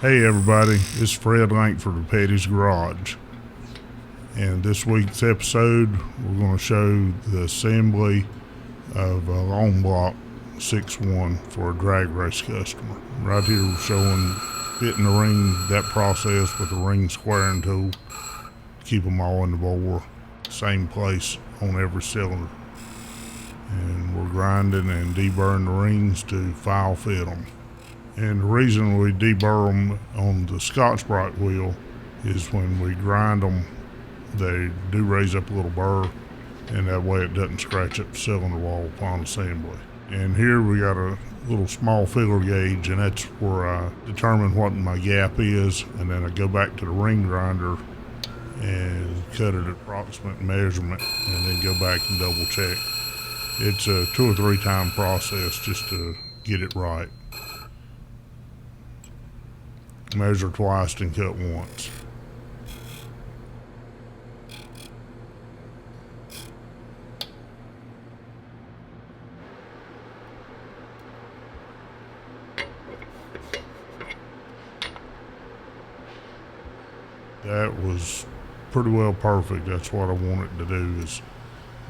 Hey everybody, it's Fred Lankford of Petty's Garage. And this week's episode, we're going to show the assembly of a long block 6-1 for a drag race customer. Right here we're showing fitting the ring, that process with the ring squaring tool. Keep them all in the bore, same place on every cylinder. And we're grinding and deburring the rings to file fit them. And the reason we deburr them on the Scotch-Brite wheel is when we grind them, they do raise up a little burr, and that way it doesn't scratch up the cylinder wall upon assembly. And here we got a little small feeler gauge, and that's where I determine what my gap is, and then I go back to the ring grinder and cut it at approximate measurement, and then go back and double check. It's a 2 or 3 time process just to get it right. Measure twice and cut once. That was pretty well perfect. That's what I wanted to do, is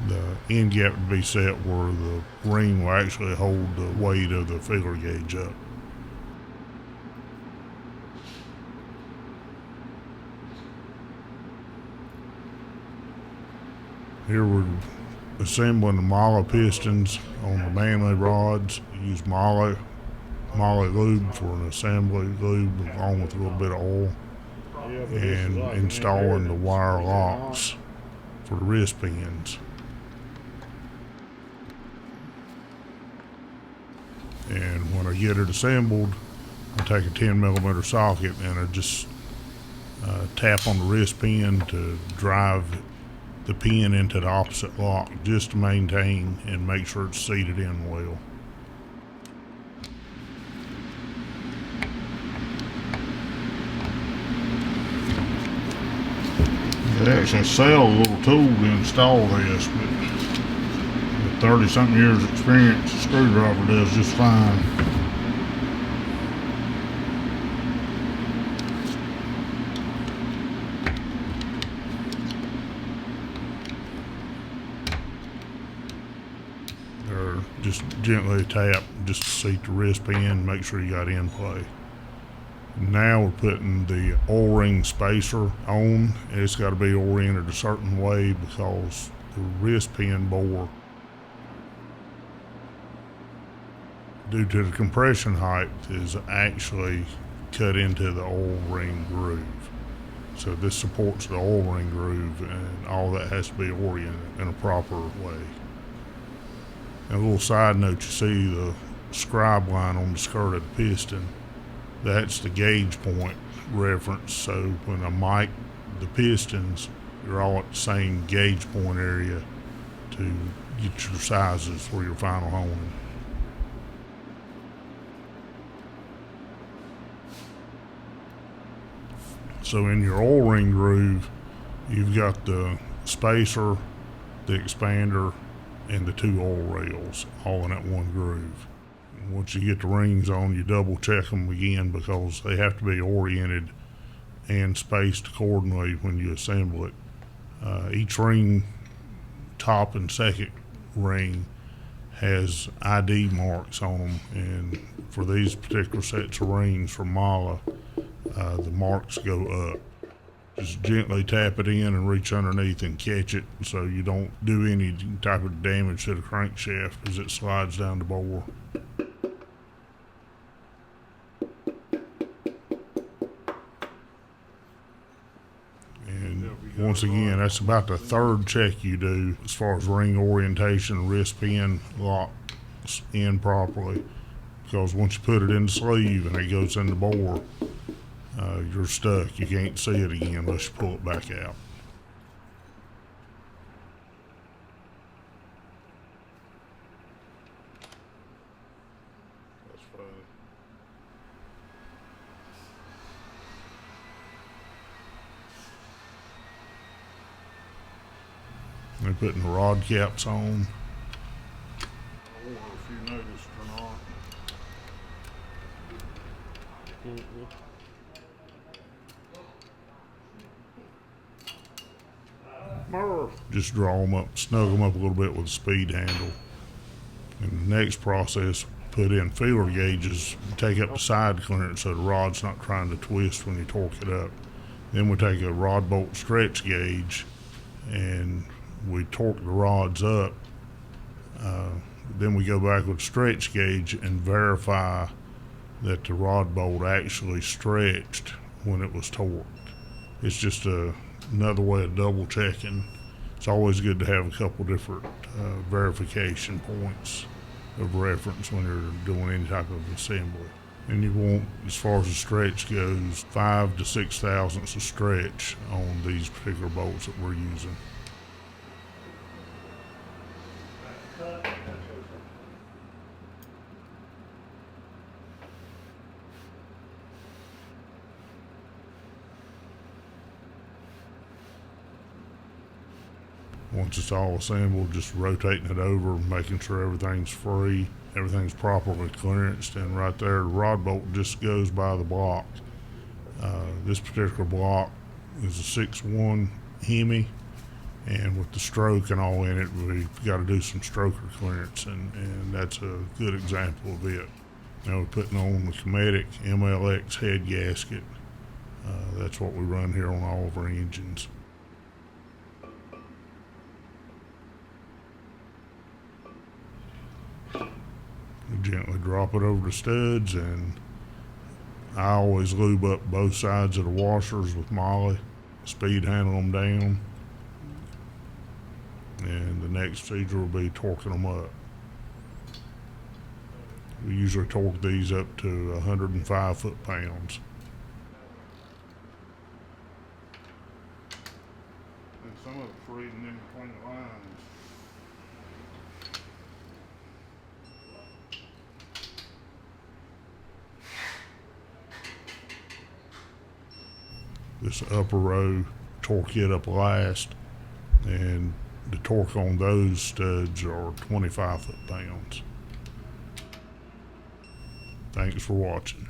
the end gap to be set where the ring will actually hold the weight of the feeler gauge up. Here we're assembling the MOLLE pistons on the Manley rods. We use MOLLE lube for an assembly lube along with a little bit of oil, and installing the wire locks for the wrist pins. And when I get it assembled, I take a 10mm socket and I just tap on the wrist pin to drive the pin into the opposite lock, just to maintain and make sure it's seated in well. They actually sell a little tool to install this, but with 30-something years experience, the screwdriver does just fine. Or just gently tap just to seat the wrist pin, make sure you got in play. Now we're putting the O-ring spacer on. It's got to be oriented a certain way because the wrist pin bore, due to the compression height, is actually cut into the O-ring groove. So this supports the O-ring groove, and all that has to be oriented in a proper way. And a little side note, you see the scribe line on the skirt of the piston. That's the gauge point reference. So when I mic the pistons, you're all at the same gauge point area to get your sizes for your final honing. So in your O-ring groove, you've got the spacer, the expander, and the 2 oil rails all in that one groove. And once you get the rings on, you double check them again because they have to be oriented and spaced accordingly when you assemble it. Each ring, top and second ring, has ID marks on them, and for these particular sets of rings from MOLLE, the marks go up. Just gently tap it in and reach underneath and catch it so you don't do any type of damage to the crankshaft as it slides down the bore. And once again, that's about the 3rd check you do as far as ring orientation, wrist pin locks in properly. Because once you put it in the sleeve and it goes in the bore, you're stuck. You can't see it again unless you pull it back out. That's funny. They're putting the rod caps on. Or if you noticed or not. just draw them up, snug them up a little bit with a speed handle. In the next process, put in feeler gauges, take up the side clearance so the rod's not trying to twist when you torque it up. Then we take a rod bolt stretch gauge and we torque the rods up. Then we go back with stretch gauge and verify that the rod bolt actually stretched when it was torqued. It's just another way of double checking. It's always good to have a couple different verification points of reference when you're doing any type of assembly. And you want, as far as the stretch goes, 5 to 6 thousandths of stretch on these particular bolts that we're using. Once it's all assembled, just rotating it over, making sure everything's free, everything's properly clearanced, and right there, the rod bolt just goes by the block. This particular block is a 6-1 Hemi, and with the stroke and all in it, we've got to do some stroker clearance, and that's a good example of it. Now we're putting on the Cometic MLX head gasket. That's what we run here on all of our engines. We gently drop it over the studs, and I always lube up both sides of the washers with Molly, speed handle them down, and the next procedure will be torquing them up. We usually torque these up to 105 foot-pounds. And some of it's reading in between the lines. This upper row, torque it up last, and the torque on those studs are 25 foot-pounds. Thanks for watching.